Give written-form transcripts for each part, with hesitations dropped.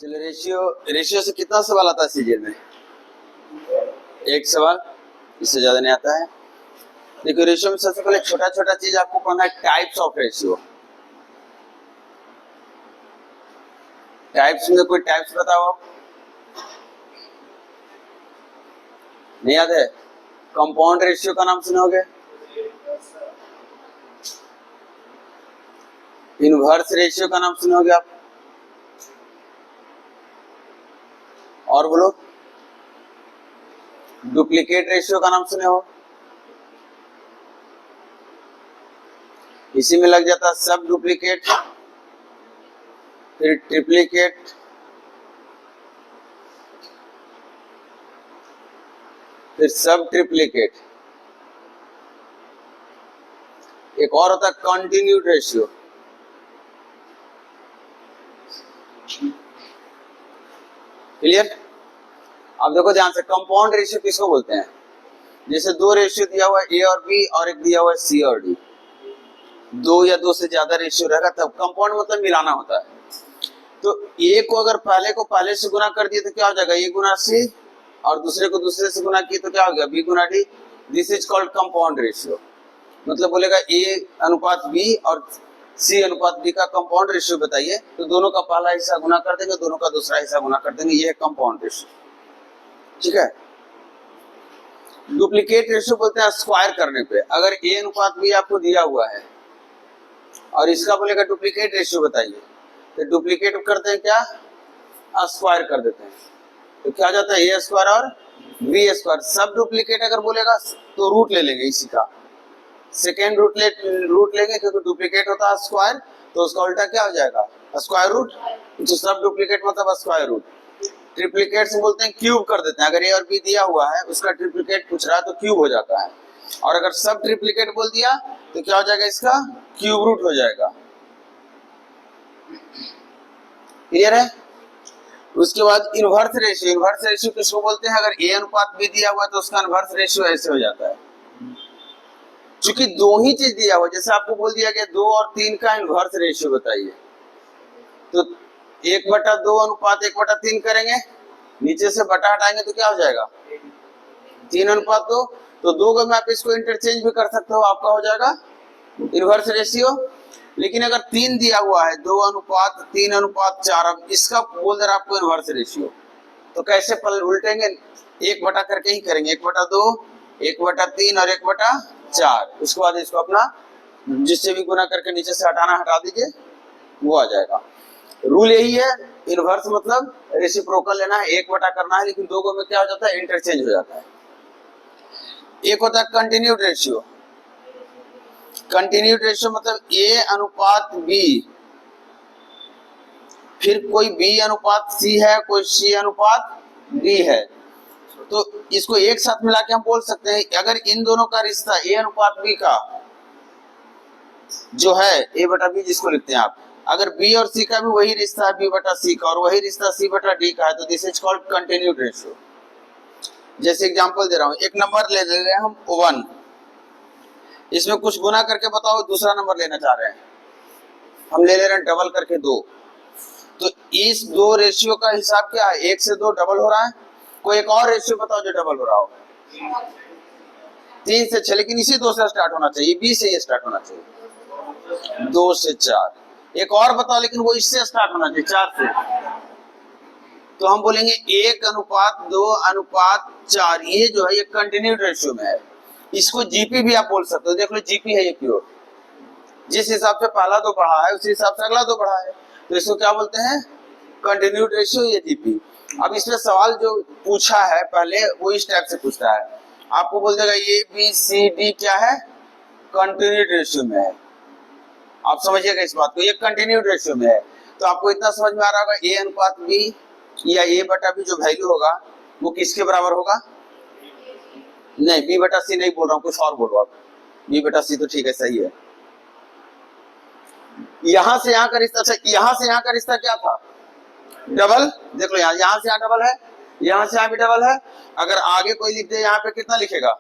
चलो ratio ratio से कितना सवाल आता है सीजीएल में? एक सवाल, इससे ज्यादा नहीं आता है। देखो रेशियो में सबसे पहले छोटा छोटा चीज आपको पढ़ना है, टाइप्स ऑफ रेशियो। टाइप्स में कोई टाइप्स बताओ आप। नहीं याद है? कंपाउंड रेशियो का नाम सुनोगे, इनवर्स रेशियो का नाम सुनोगे आप, और बोलो डुप्लीकेट रेशियो का नाम सुने हो। इसी में लग जाता सब डुप्लीकेट, फिर ट्रिप्लीकेट, फिर सब ट्रिप्लीकेट। एक और होता है कंटिन्यूड रेशियो। क्लियर? अब देखो ध्यान से, कंपाउंड रेशियो किसको बोलते हैं? जैसे दो रेशियो दिया हुआ है ए और बी, और एक दिया हुआ है सी और डी। दो या दो से ज्यादा रेशियो रहेगा तब कंपाउंड मतलब मिलाना होता है। तो ए को अगर पहले को पहले से गुना कर दिए तो क्या हो जाएगा, ए गुना सी, और दूसरे को दूसरे से गुना किए तो क्या हो गया, बी गुना D. This is called compound ratio. मतलब बोलेगा ए अनुपात बी और सी अनुपात बी का कंपाउंड रेशियो बताइए, तो दोनों का पहला हिस्सा गुना कर देंगे, दोनों का दूसरा हिस्सा गुना कर देंगे, ये है कंपाउंड रेशियो। ठीक है। डुप्लीकेट रेशियो बोलते हैं स्क्वायर करने पे। अगर ए अनुपात बी आपको दिया हुआ है और इसका बोलेगा डुप्लीकेट रेशियो बताइए, तो डुप्लीकेट करते हैं क्या, स्क्वायर कर देते हैं, तो क्या हो जाता है ए स्क्वायर और बी स्क्वायर। सब डुप्लीकेट अगर बोलेगा तो रूट ले लेंगे इसी का, सेकेंड रूट लेंगे, क्योंकि डुप्लीकेट होता है स्क्वायर, तो उसका उल्टा क्या हो जाएगा, स्क्वायर रूट। तो सब डुप्लीकेट मतलब स्क्वायर रूट। ट्रिप्लीकेट से बोलते हैं क्यूब कर देते हैं। अगर ए और बी दिया हुआ है, उसका ट्रिप्लीकेट पूछ रहा है तो क्यूब हो जाता है, और अगर सब ट्रिप्लीकेट बोल दिया तो क्या हो जाएगा, इसका क्यूब रूट हो जाएगा। क्लियर है? उसके बाद इनवर्स रेशियो। इनवर्स रेशियो किसको बोलते हैं? अगर ए अनुपात बी दिया हुआ है तो उसका इनवर्स रेशियो ऐसे हो जाता है। चूंकि दो ही चीज दिया हुआ, जैसे आपको बोल दिया गया 2 और 3 का इनवर्स रेशियो बताइए, तो 1/2 अनुपात 1/3 करेंगे, नीचे से बटा हटाएंगे तो क्या हो जाएगा, 3 अनुपात 2। तो 2 को आप इसको इंटरचेंज भी कर सकते हो, आपका हो जाएगा इनवर्स रेशियो। लेकिन अगर 3 दिया हुआ है, 2 अनुपात 3 अनुपात 4, अब इसका बोल दे रहा आपको इनवर्स रेशियो, तो कैसे पल उल्टेंगे, 1 बटा करके ही करेंगे, 1/2, 1/3 और 1/4। उसके बाद इसको अपना जिससे भी गुना करके नीचे से हटाना हटा दीजिए, वो आ जाएगा। रूल यही है, इनवर्स मतलब रेसिप्रोकल लेना है, 1 बटा करना है, लेकिन 2 में क्या हो जाता है, इंटरचेंज हो जाता है। एक होता है कंटिन्यूड रेशियो। कंटिन्यूड रेशियो मतलब ए अनुपात बी, फिर कोई बी अनुपात सी है, कोई सी अनुपात डी है, तो इसको एक साथ मिला के हम बोल सकते हैं, अगर इन दोनों का रिश्ता ए अनुपात बी का जो है, ए बटा बी जिसको लिखते हैं आप, अगर बी और सी का भी वही रिश्ता है बी बटा सी का, और वही रिश्ता सी बटा डी का है, तो this is called continued ratio. जैसे एग्जांपल दे रहा हूं, एक नंबर ले रहे हैं हम 1, इसमें कुछ गुना करके बताओ, दूसरा नंबर लेना चाह रहे हैं, हम ले रहे हैं डबल करके 2, तो इस 2 रेशियो का हिसाब क्या है, 1 से 2 डबल हो रहा है। कोई एक और रेशियो बताओ जो डबल हो रहा हो, 3 से 6, लेकिन इसी 2 से स्टार्ट होना चाहिए, बी से ये स्टार्ट होना चाहिए, 2 से 4। एक और बताओ, लेकिन वो इससे स्टार्ट होना चाहिए, 4 से। तो हम बोलेंगे 1 अनुपात 2 अनुपात 4, ये जो है ये कंटिन्यूड रेशियो में है। इसको जीपी भी आप बोल सकते हो, देख लो जीपी है ये प्योर, जिस हिसाब से पहला 2 बढ़ा है उसी हिसाब से अगला 2 बढ़ा है, तो इसको क्या बोलते हैं, कंटिन्यूड रेशियो, ये जीपी। अब इसमें सवाल जो पूछा है पहले वो इस टाइप से पूछता है, आपको बोल देगा ए बी सी डी क्या है, कंटिन्यूड रेशियो में है। आप समझिएगा इस बात को, ये कंटिन्यूड रेशियो में है। तो आपको इतना समझ में आ रहा होगा, ए अनुपात बी या ए बटा बी जो वैल्यू होगा वो किसके बराबर होगा, नहीं बी बटा सी नहीं बोल रहा हूँ, कुछ और बोल रहा हूँ, बी बटा सी तो ठीक है, सही है। यहां से यहां का रिश्ता, अच्छा यहां से यहां का रिश्ता क्या था, डबल। देख लो यहाँ से यहाँ डबल है, यहाँ से यहाँ भी डबल है। अगर आगे कोई लिख दे यहाँ पे कितना लिखेगा,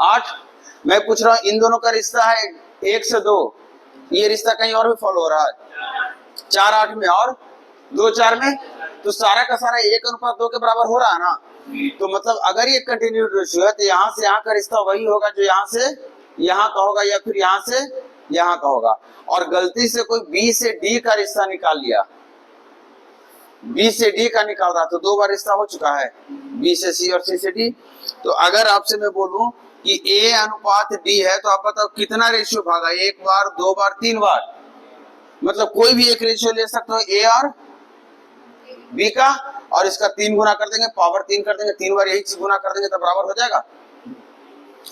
8। मैं पूछ रहा हूँ इन दोनों का रिश्ता है 1 से 2, ये रिश्ता कहीं और भी फॉलो हो रहा है, 4 8 में और 2 4 में, तो सारा का सारा 1:2 के बराबर हो रहा है ना। तो मतलब अगर ये कंटिन्यूड रेशियो है तो यहाँ से यहाँ का रिश्ता वही होगा जो यहाँ से यहाँ का होगा या फिर यहाँ से यहाँ का होगा। और गलती से कोई बी से डी का रिश्ता निकाल लिया, बी से डी का निकाल रहा, तो 2 बार रिश्ता हो चुका है, बी से सी और सी से डी। तो अगर आपसे मैं बोलूं कि ए अनुपात डी है तो आप बताओ कितना रेशियो भागा, 1 बार 2 बार 3 बार, मतलब कोई भी एक रेशियो ले सकते हो ए और बी का, और इसका 3 गुना कर देंगे, पावर 3 कर देंगे, 3 बार यही चीज गुना कर देंगे तो बराबर हो जाएगा।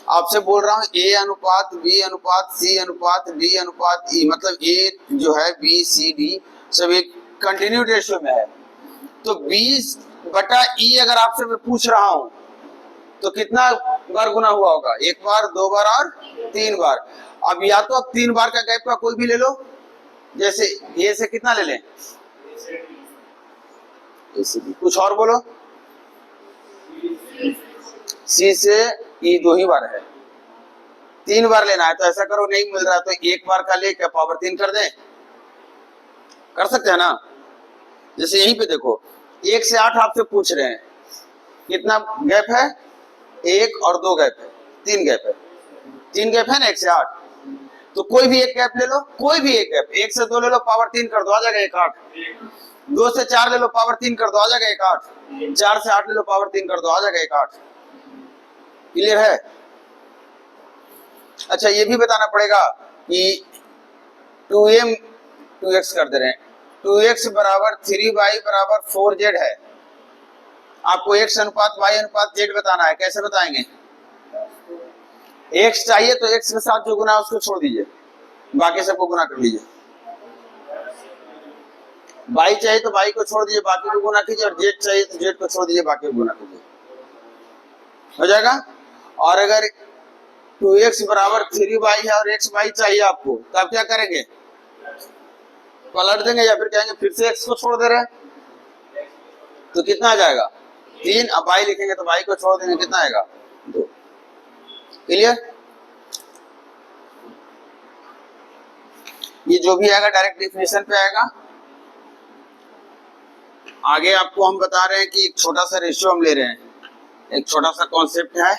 आपसे बोल रहा हूँ ए अनुपात बी अनुपात सी अनुपात डी अनुपात ई, मतलब ए जो है बी सी डी सब एक कंटिन्यूड रेशियो में है। तो 20/E अगर आपसे मैं पूछ रहा हूं तो कितना बार गुना हुआ होगा, 1 बार 2 बार और 3 बार। अब या तो अब 3 बार का गैप का कोई भी ले लो, जैसे ए से कितना ले लें, कुछ और बोलो, सी से ई 2 ही बार है, 3 बार लेना है। तो ऐसा करो, नहीं मिल रहा तो 1 बार का लेके पावर 3 कर दें, कर सकते हैं ना। जैसे यहीं पे देखो 1 से 8 आपसे पूछ रहे हैं, कितना गैप है, 1 और 2 गैप है, 3 गैप है, 3 गैप है ना 1 से 8। तो कोई भी एक गैप ले लो, कोई भी एक गैप, 1 से 2 ले लो पावर 3 कर दो आ जाएगा 1 8, 2 से 4 ले लो पावर 3 कर दो आ जाएगा 1 8, 4 से 8 ले लो पावर 3 कर दो आ जाएगा 1 8। क्लियर है। अच्छा ये भी बताना पड़ेगा कि 2m 2x कर दे रहे हैं, 2x बराबर 3y बराबर 4z है। आपको x अनुपात y अनुपात z बताना है, कैसे बताएंगे, x चाहिए तो x के साथ जो गुना है उसको छोड़ दीजिए, बाकी सबको गुना कर लीजिए। y चाहिए तो y को छोड़ दीजिए, बाकी को गुना कीजिए, और z चाहिए तो z को छोड़ दीजिए, बाकी को गुना कीजिए, हो जाएगा। और अगर 2x बराबर 3y है और xy चाहिए आपको, तो आप क्या करेंगे, पलट देंगे या फिर कहेंगे फिर से x को छोड़ दे रहे हैं, तो कितना आ जाएगा 3, अब y लिखेंगे तो y को छोड़ देंगे, कितना आएगा 2। क्लियर। ये जो भी आएगा डायरेक्ट डेफिनेशन पे आएगा। आगे आपको हम बता रहे हैं कि एक छोटा सा रेशियो हम ले रहे हैं, एक छोटा सा कॉन्सेप्ट है।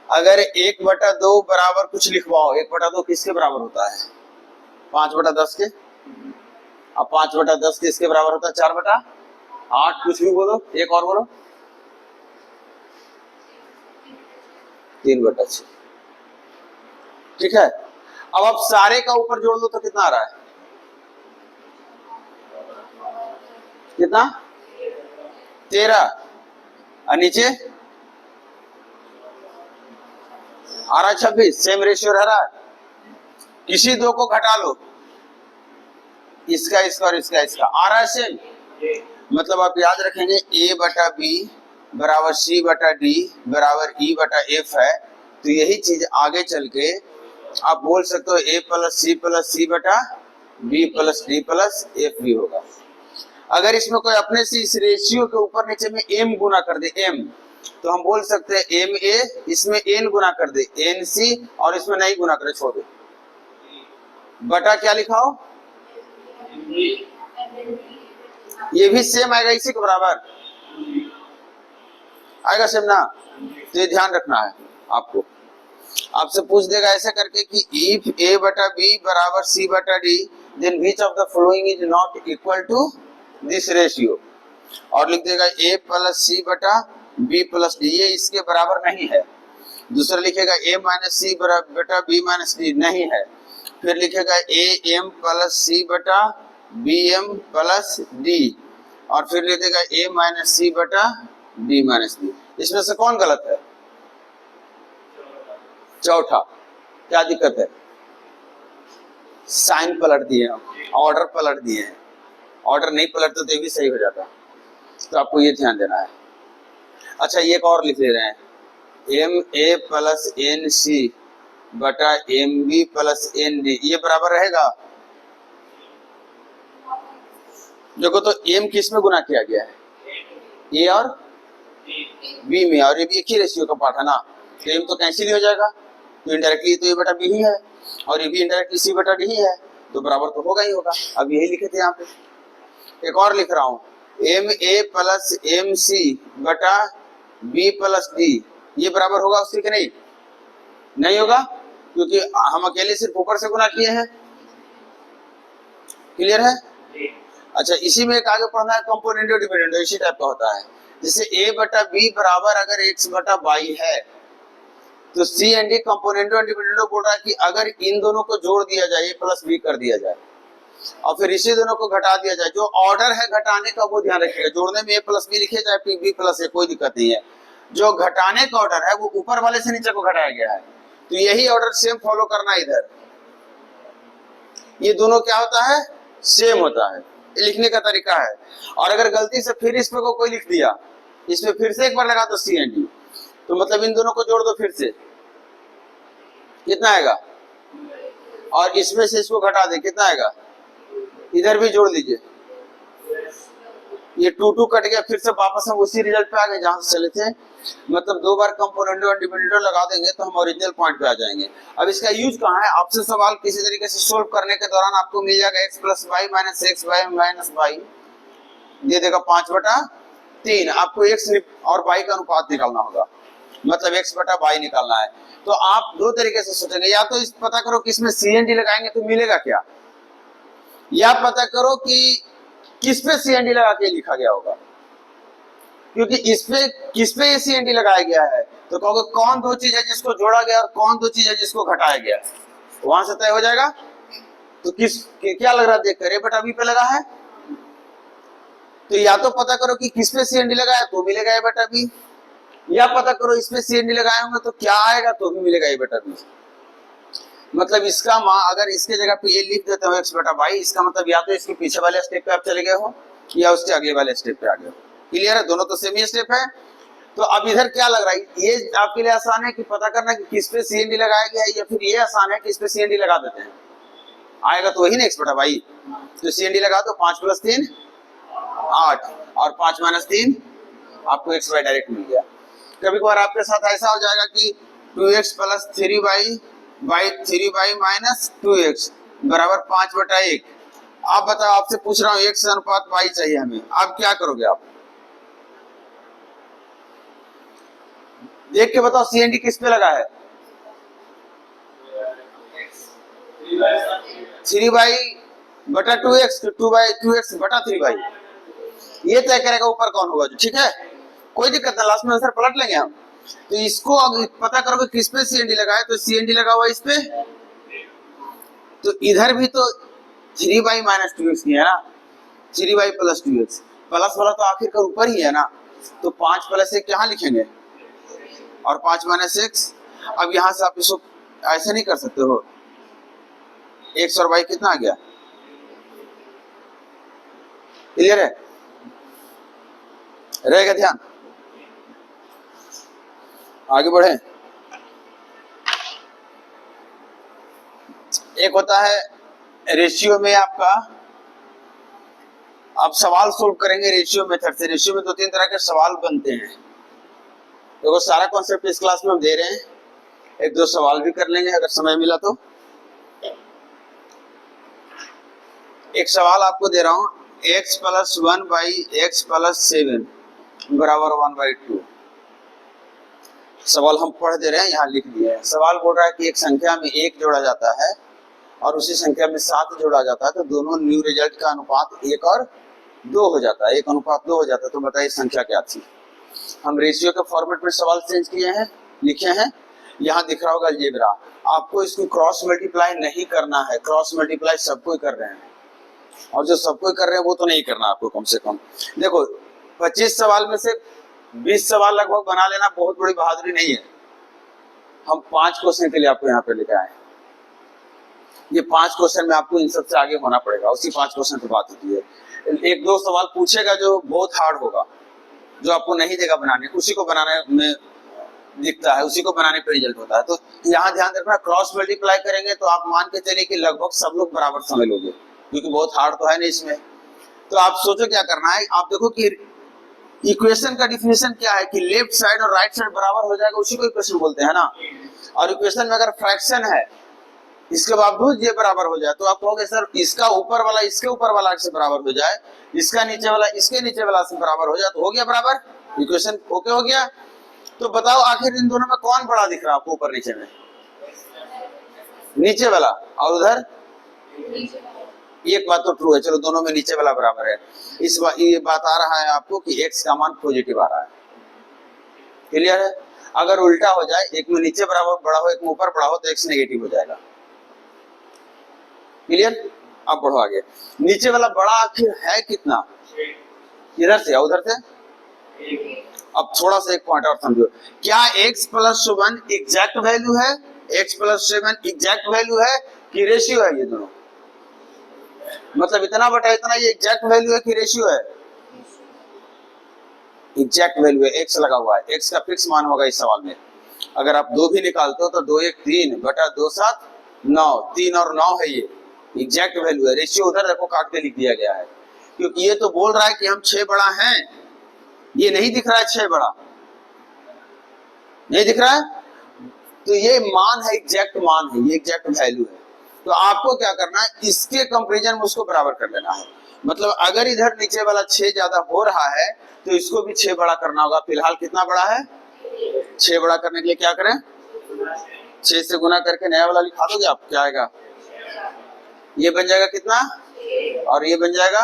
अगर 1/2 बराबर कुछ लिखवाओ, 1/2 किसके बराबर होता है, 5/10 के। अब 5/10 किसके बराबर होता है, 4/8, कुछ भी बोलो, एक और बोलो, 3/6। ठीक है। अब आप सारे का ऊपर जोड़ दो तो कितना आ रहा है, कितना 13, और नीचे आ रहा 26, सेम रेशियो रह रहा है। किसी 2 को घटा लो, इसका इसका और इसका इसका, आ रहा है सेम। मतलब आप याद रखेंगे a/b बराबर c/d बराबर e/f है। तो यही चीज आगे चल के आप बोल सकते हो a + c + c/b + d + f भी होगा। अगर इसमें कोई अपने से इस रेशियो के ऊपर नीचे में m गुना कर दे, m, तो हम बोल सकते हैं ma, इसमें n गुना कर दे nc, और इसमें नहीं गुना करे छोड़ दे, बटा क्या लिखाओ, ये भी सेम आएगा, इसी के बराबर आएगा सेम ना। तो ये ध्यान रखना है आपको। आपसे पूछ देगा ऐसे करके कि if a/b बराबर c/d then which of the following is not equal to this ratio, और लिख देगा a + c/b + d, ये इसके बराबर नहीं है। दूसरा लिखेगा a - c बटा b - d, नहीं है। फिर लिखेगा am + c बटा bm + d, और फिर लिखेगा a - c बटा d - d। इसमें से कौन गलत है, चौथा। क्या दिक्कत है, साइन पलट दिए, ऑर्डर पलट दिए हैं, ऑर्डर नहीं पलटते तो ये भी सही हो जाता, तो आपको ये ध्यान देना है। अच्छा ये एक और लिख ले रहे हैं, ma + nc बटा mb + nd, ये बराबर रहेगा। देखो तो m किस में गुना किया गया है, a और b में, और ये भी एक ही रेशियो का पार्ट है ना, तो m तो कैंसिल हो जाएगा, तो इनडायरेक्टली तो ए बटा बी ही है और ये भी इनडायरेक्टली सी बटा डी ही है, तो बराबर तो होगा ही होगा। अब यही लिखे थे यहाँ पे। एक और लिख रहा हूँ, M A plus M C बटा बी प्लस डी, ये बराबर होगा उससे कि नहीं? नहीं होगा, क्योंकि हम अकेले सिर्फ ऊपर से गुना किए हैं। क्लियर है? अच्छा, इसी में एक आगे पढ़ना है कंपोनेंट और डिपेंडेंट, इसी टाइप का होता है। जैसे ए बटा बी बराबर अगर एक्स बटा वाई है, तो सी एंड डी कंपोनेंट और डिपेंडेंट बोल रहा है कि अगर इन दोनों को जोड़ दिया जाए, ए प्लस बी कर दिया जाए और फिर इसी दोनों को घटा दिया जाए, जो ऑर्डर है घटाने का वो ध्यान रखिएगा। जोड़ने में ए प्लस बी लिखे जाए फिर बी प्लस ए, कोई दिक्कत नहीं है। जो घटाने का ऑर्डर है वो ऊपर वाले से नीचे को घटाया गया है, तो यही ऑर्डर सेम फॉलो करना इधर। ये दोनों क्या होता है? सेम होता है, ये लिखने का तरीका है। और अगर गलती से फिर इस पे को कोई लिख दिया, इसमें फिर से एक बार लगा दो सी एंड डी, तो मतलब इन दोनों को जोड़ दो फिर से, कितना आएगा? और इसमें से इसको घटा दे, कितना आएगा? इधर भी जोड़ लीजिए, ये 2 2 कट गया, फिर से वापस हम उसी रिजल्ट पे आ गए जहां से चले थे। मतलब 2 बार कंपोनेंट और डिपेंडेंट लगा देंगे तो हम ओरिजिनल पॉइंट पे आ जाएंगे। अब इसका यूज कहाँ है? आपसे सवाल किसी तरीके से सोल्व करने के दौरान आपको मिल जाएगा X plus Y minus X Y minus Y दे देगा 5/3। आपको एक्स और वाई का अनुपात निकालना होगा, मतलब एक्स बटा वाई निकालना है। तो आप दो तरीके से सोचेंगे, या तो इस पता करो कि इसमें सी एन डी लगाएंगे तो मिलेगा क्या, या पता करो कि किस पे सी एन डी लगा के लिखा गया होगा, क्योंकि इस पे किस पे सी एन डी लगाया गया है, तो कहोगे कौन दो चीज है जिसको जोड़ा गया और कौन दो चीज है जिसको घटाया गया, वहां से तय हो जाएगा। तो क्या लग रहा है देखकर? ए बटा बी पे लगा है, तो या तो पता करो कि किस पे सी एन डी लगा है तो मिलेगा ए बटा बी, या पता करो इस पे सी एन डी लगाए होंगे तो क्या आएगा, तो भी मिलेगा ए बटा बी। मतलब इसका अगर इसके जगह पे ये लिख देते हो एक्स बटा वाई, इसका मतलब या तो इसके पीछे वाले स्टेप पे आप चले गए हो या उसके अगले वाले स्टेप पे आ गए हो। क्लियर है? दोनों तो सेम ही स्टेप है। तो अब इधर क्या लग रहा है, ये आपके लिए आसान है कि पता करना कि किस पे सी एन डी लगाया गया है, या फिर ये आसान है कि इस पे सी एन डी लगा देते हैं, आएगा तो वही ना एक्स बटा वाई। तो सी एन डी लगा दो, 5 + 3 8 और 5 - 3 आपको एक्स वाई डायरेक्ट मिल गया। कभी कभार आपके साथ ऐसा हो जाएगा कि 2x + 3y by 3y minus 2x बराबर 5/1। आप बताओ, आपसे पूछ रहा हूँ x अनुपात y चाहिए हमें, आप क्या करोगे? आप देख के बताओ सी एन डी किस पे लगा है? 3y/2x 2x/3y, ये तय करेगा ऊपर कौन होगा जो। ठीक है, कोई दिक्कत नहीं, लास्ट में आंसर पलट लेंगे हम। तो इसको अगर पता करोगे किस पे सी एन डी लगा है, तो सी एन डी लगा हुआ इस पे, तो इधर भी तो 3y - 2x है ना, 3y + 2x प्लस वाला तो आखिरकार ऊपर ही है ना, तो 5 + 1 यहाँ लिखेंगे और 5 - 6। अब यहाँ से आप इसको ऐसे नहीं कर सकते हो, x और y कितना आ गया? क्लियर है? रहेगा ध्यान, आगे बढ़े। एक होता है रेशियो में आपका, आप सवाल सोल्व करेंगे रेशियो मेथड से। रेशियो में 2-3 तरह के सवाल बनते हैं, देखो सारा कॉन्सेप्ट इस क्लास में हम दे रहे हैं, 1-2 सवाल भी कर लेंगे अगर समय मिला तो। एक सवाल आपको दे रहा हूं, x + 1/x + 7 बराबर 1/2। सवाल हम पढ़ दे रहे हैं, यहाँ लिख दिया है। सवाल बोल रहा है कि एक संख्या में 1 जोड़ा जाता है और उसी संख्या में 7 जोड़ा जाता है, तो दोनों न्यू रिजल्ट का अनुपात 1 और 2 हो जाता है, 1 अनुपात 2 हो जाता है। तो बताइए संख्या क्या थी? हम रेशियो के फॉर्मेट में सवाल चेंज किए हैं, लिखे हैं, यहाँ दिख रहा होगा अलजेब्रा। आपको इसको क्रॉस मल्टीप्लाई नहीं करना है, क्रॉस मल्टीप्लाई सबको कर रहे हैं, और जो सबको कर रहे हैं वो तो नहीं करना आपको। कम से कम देखो 25 सवाल में से 20 सवाल लगभग बना लेना बहुत बड़ी बहादुरी नहीं है। हम 5 क्वेश्चन के लिए आपको यहाँ पे लेकर आए, ये 5 क्वेश्चन में आपको इन सबसे आगे होना पड़ेगा, उसी 5 क्वेश्चन की बात होती है। 1-2 सवाल पूछेगा जो बहुत हार्ड होगा, जो आपको नहीं देगा बनाने, उसी को बनाने में दिखता है, उसी को बनाने पे रिजल्ट होता है। तो यहाँ ध्यान रखना, क्रॉस मल्टीप्लाई करेंगे तो आप मान के चलिए कि लगभग सब लोग बराबर समझ लोगे, क्योंकि बहुत हार्ड तो है नहीं इसमें। तो आप सोचो क्या करना है, आप देखो कि इक्वेशन का डिफिनेशन क्या है कि लेफ्ट साइड और राइट साइड बराबर हो जाएगा, उसी को इक्वेशन बोलते हैं ना। और इक्वेशन में अगर फ्रैक्शन है इसके बावजूद ये बराबर हो जाए तो आप कहोगे सर इसका ऊपर वाला इसके ऊपर वाला से बराबर हो जाए, इसका नीचे वाला इसके नीचे वाला से बराबर हो जाए तो हो गया बराबर, इक्वेशन ओके हो गया। तो बताओ आखिर इन दोनों में कौन बड़ा दिख रहा है आपको ऊपर नीचे में? नीचे वाला। और उधर एक बात तो ट्रू है, चलो दोनों में नीचे वाला बराबर है। इस बात ये बात आ रहा है आपको कि x का मान पॉजिटिव आ रहा है, क्लियर है। अगर उल्टा हो जाए, एक में नीचे बराबर बड़ा हो एक में ऊपर बड़ा हो तो x नेगेटिव हो जाएगा, क्लियर। अब बढ़ो आगे, नीचे वाला बड़ा आखिर है कितना? इधर से या उधर से? अब थोड़ा सा एक पॉइंट और समझो, क्या x प्लस 1 एग्जैक्ट वैल्यू है? x प्लस 7 एग्जैक्ट वैल्यू है कि रेशियो है? ये दोनों मतलब इतना बटा इतना ये एग्जैक्ट वैल्यू है कि रेशियो है? एग्जैक्ट वैल्यू है, x लगा हुआ है, x का फिक्स मान होगा इस सवाल में। अगर आप 2 भी निकालते हो तो 2 1 3 बटा 2 7 9, 3 और 9 है, ये एग्जैक्ट वैल्यू है। रेशियो उधर देखो काट के लिख दिया गया है, क्योंकि ये तो बोल रहा है कि हम 6 बड़ा हैं, ये नहीं दिख रहा है 6 बड़ा, नहीं दिख रहा है, तो ये मान है, एग्जैक्ट मान है, ये एग्जैक्ट वैल्यू है। तो आपको क्या करना है, इसके कंपैरिजन में उसको बराबर कर लेना है। मतलब अगर इधर नीचे वाला 6 ज्यादा हो रहा है तो इसको भी 6 बड़ा करना होगा। फिलहाल कितना बड़ा है? 6 बड़ा करने के लिए क्या करें? 6 से गुना करके नया वाला लिखा दोगे आप, क्या आएगा? ये बन जाएगा कितना और ये बन जाएगा।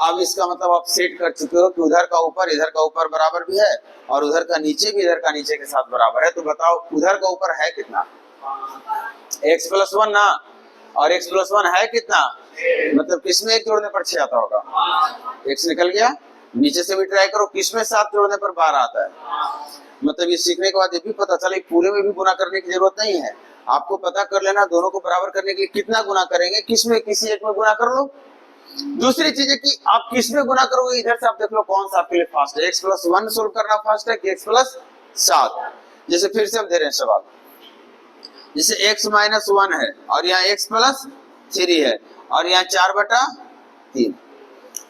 अब इसका मतलब आप सेट कर चुके हो कि उधर का ऊपर इधर का ऊपर बराबर भी है और उधर का नीचे भी इधर का नीचे के साथ बराबर है। तो बताओ उधर का ऊपर है कितना? x प्लस 1 ना, और x प्लस 1 है कितना? मतलब किसमें 1 जोड़ने पर 6 आता होगा? x निकल गया। नीचे से भी ट्राई करो, किसमें 7 जोड़ने पर 12 आता है। मतलब ये सीखने के बाद ये भी पता चला पूरे में भी गुना करने की जरूरत नहीं है, आपको पता कर लेना दोनों को बराबर करने के लिए कितना गुना करेंगे, किसमें किसी एक में गुना कर लो। दूसरी चीज है कि आप किसमें गुना करोगे, इधर से आप देख लो कौन सा आपके लिए फास्ट है, x प्लस 1 सोल्व करना फास्ट है कि x प्लस 7। जैसे फिर से हम दे रहे हैं सवाल, जैसे x माइनस 1 है और यहाँ x प्लस 3 है और यहाँ 4 बटा 3।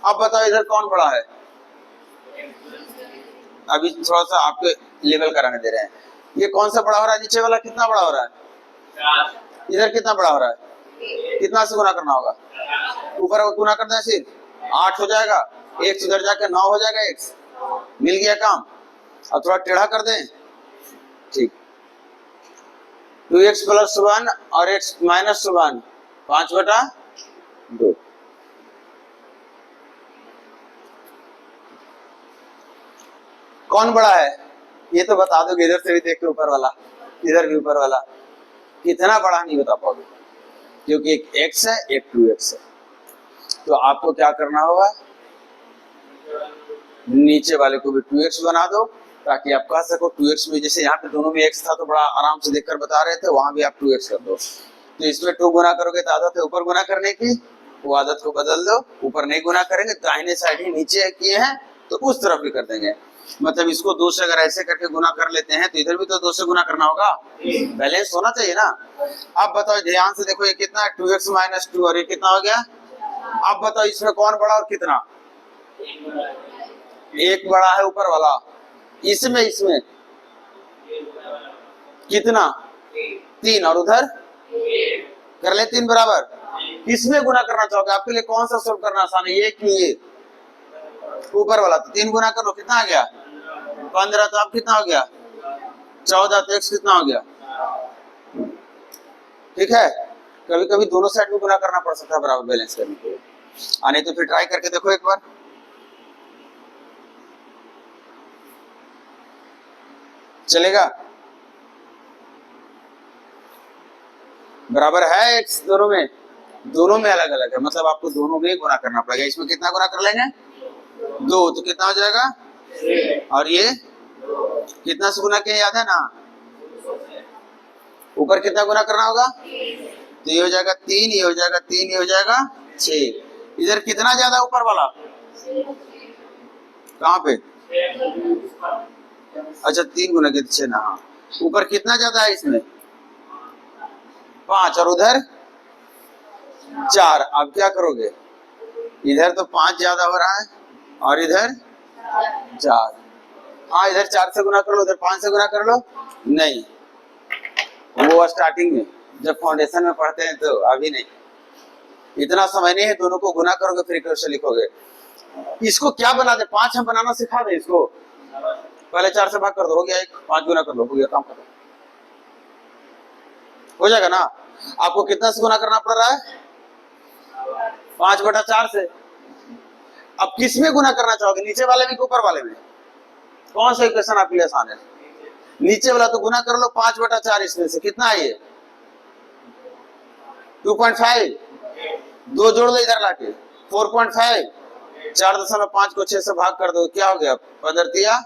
अब बताओ इधर कौन बड़ा है? अभी थोड़ा सा आपके लेवल कराने दे रहे हैं, ये कौन सा बड़ा हो रहा है? नीचे वाला कितना बड़ा हो रहा है? इधर कितना बड़ा हो रहा है? कितना से गुना करना होगा? ऊपर गुना करना है सिर्फ 8 हो जाएगा, x उधर जाकर 9 हो जाएगा, x मिल गया काम। अब थोड़ा टेढ़ा कर दें, ठीक। 2x प्लस 1 और x माइनस 1 5 बटा 2। कौन बड़ा है ये तो बता दोगे, इधर से भी देख के ऊपर वाला, इधर भी ऊपर वाला। कितना बड़ा नहीं बता पाओगे क्योंकि एक x है एक 2x है। तो आपको क्या करना होगा, नीचे वाले को भी 2x बना दो ताकि आप कह सको 2x में, जैसे यहाँ पे दोनों में x था तो बड़ा आराम से देखकर बता रहे थे, वहां भी आप 2x कर दो। तो इसमें 2 गुना करोगे तो आदत है ऊपर गुना करने की, वो आदत को बदल दो, ऊपर नहीं गुना करेंगे, दाहिने साइड ही नीचे किए हैं तो उस तरफ भी कर देंगे। मतलब इसको 2 से अगर ऐसे करके गुना कर लेते हैं तो इधर भी तो 2 से गुना करना होगा, बैलेंस होना चाहिए ना। अब बताओ ध्यान से देखो, ये कितना है? 2x माइनस 2 और ये कितना हो गया? अब बताओ इसमें कौन बड़ा और कितना? एक बड़ा है ऊपर वाला, इसमें कितना? 3 और उधर कर ले 3 बराबर। इसमें गुना करना चाहोगे, आपके लिए कौन सा सोल्व करना आसान है, ये कि ये ऊपर वाला? तो 3 गुना करो, कितना आ गया? 15। तो अब कितना हो गया? 14। तो x कितना हो गया? ठीक है, कभी कभी दोनों साइड में गुना करना पड़ सकता है बराबर बैलेंस करने के लिए। नहीं तो फिर ट्राई करके देखो एक बार, चलेगा? बराबर है x दोनों में अलग अलग है, मतलब आपको दोनों में गुना करना पड़ेगा। इसमें कितना गुना कर लेंगे? 2, तो कितना हो जाएगा? और ये कितना से गुना किया, याद है ना? ऊपर कितना गुना करना होगा? तो ये हो जाएगा 3, ये हो जाएगा 3, ये हो जाएगा 6। इधर कितना ज्यादा ऊपर वाला? कहाँ पे? अच्छा 3 गुना के 6 ना। ऊपर कितना ज्यादा है इसमें? 5 और उधर 4। अब क्या करोगे, इधर तो 5 ज्यादा हो रहा है और इधर 4। हाँ इधर 4 से गुना कर लो, उधर 5 से गुना कर लो, नहीं वो स्टार्टिंग में जब फाउंडेशन में पढ़ते हैं, तो अभी नहीं, इतना समय नहीं है। दोनों को गुना करोगे फिर इक्वेशन लिखोगे। इसको क्या बना दे, 5 हम बनाना सिखा दे इसको। पहले 4 से भाग कर दो, हो गया 1, 5 गुना कर लो, हो गया, काम खत्म, हो जाएगा ना। आपको कितना से गुना करना पड़ रहा है? 5/4 से। अब किस में गुना करना चाहोगे, नीचे वाले में कि ऊपर वाले में? कौन सा इक्वेशन आपके लिए आसान है? नीचे वाला तो गुना कर लो 5/4, इसमें से कितना है ये? 2.5, 2 जोड़ लो इधर लाके, 4.5, 4.5 को 6 से भाग कर दो, क्या हो गया? 15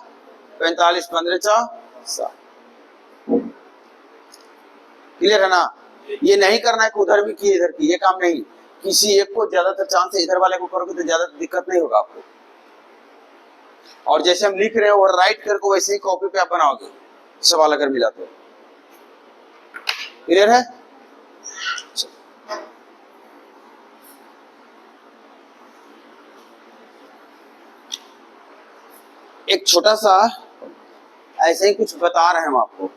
45, 15 60। क्लियर है ना? ये नहीं करना है कि उधर भी किए इधर की, ये काम नहीं। किसी एक को ज्यादातर चांस है, इधर वाले को करोगे तो ज्यादा दिक्कत नहीं होगा आपको। और जैसे हम लिख रहे हैं और राइट करके वैसे ही कॉपी पे आप बनाओगे सवाल अगर मिला तो। क्लियर है? एक छोटा सा ऐसे ही कुछ बता रहे हैं हम आपको।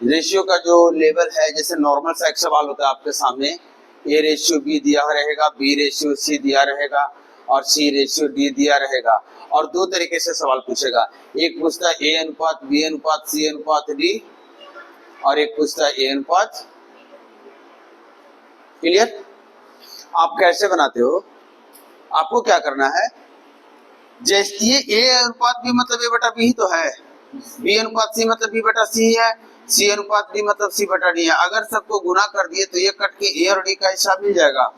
रेशियो का जो लेवल है, जैसे नॉर्मल सा एक सवाल होता है आपके सामने, ए रेशियो बी दिया रहेगा, बी रेशियो सी दिया रहेगा और सी रेशियो डी दिया रहेगा। और 2 तरीके से सवाल पूछेगा, एक पूछता है ए अनुपात बी अनुपात सी अनुपात डी, और एक पूछता है ए अनुपात। क्लियर? आप कैसे बनाते हो? आपको क्या करना है, जैसे ये ए अनुपात बी मतलब ए बटा बी ही तो है, बी अनुपात सी मतलब बी बटा सी है, सी अनुपात डी मतलब सी बटा डी है। अगर सबको गुना कर दिए तो ये कट के ए और डी का हिसाब मिल जाएगा।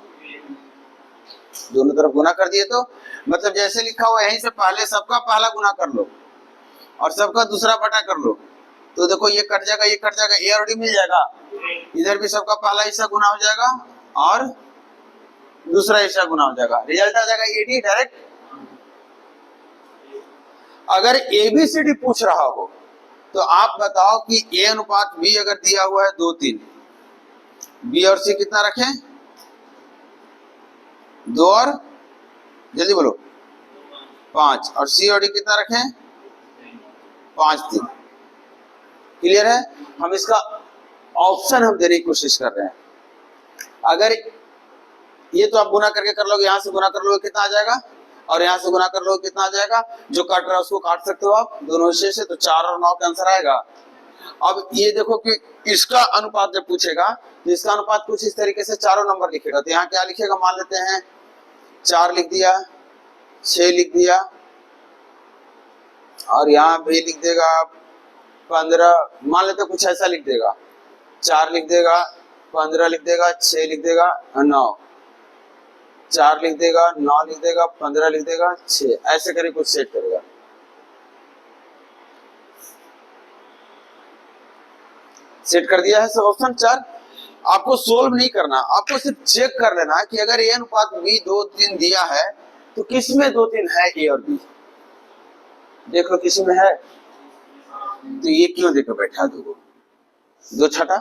दोनों तरफ गुना कर दिए तो मतलब जैसे लिखा हुआ यहीं से पहले सबका पहला गुना कर लो और सबका दूसरा बटा कर लो, तो देखो ये कट जाएगा, ये कट जाएगा, ए और डी मिल जाएगा। इधर भी सबका पहला हिस्सा गुना हो जाएगा और दूसरा हिस्सा गुना हो जाएगा, रिजल्ट आ जाएगा ए डी डायरेक्ट। अगर एबीसीडी पूछ रहा हो तो आप बताओ कि ए अनुपात बी अगर दिया हुआ है 2 3, बी और सी कितना रखें? 2 और जल्दी बोलो 5, और सी और डी कितना रखें? 5 3। क्लियर है? हम इसका ऑप्शन हम देने की कोशिश कर रहे हैं। अगर ये तो आप गुना करके कर लोगे, यहां से गुना कर लोगे कितना आ जाएगा, और यहाँ से गुना कर लो कितना आ जाएगा, जो काट रहा है उसको काट सकते हो आप दोनों हिस्से से, तो 4 और 9 का आंसर आएगा। अब ये देखो कि इसका अनुपात जब पूछेगा तो इसका अनुपात कुछ इस तरीके से चारों नंबर लिखेगा। तो यहाँ क्या लिखेगा, मान लेते हैं 4 लिख दिया, 6 लिख दिया, और यहाँ भी लिख देगा 15, मान लेते कुछ ऐसा लिख देगा, 4 लिख देगा, 15 लिख देगा, 6 लिख देगा, 9, 4 लिख देगा, 9 लिख देगा, 15 लिख देगा, 6, ऐसे करके कुछ सेट करेगा। सेट कर दिया है सब ऑप्शन 4। आपको सोल्व नहीं करना, आपको सिर्फ चेक कर लेना है कि अगर ए अनुपात बी 2 3 दिया है तो किस में 2 3 है, ए और बी। देख लो किस में है, तो ये क्यों देकर बैठा 2 छठा,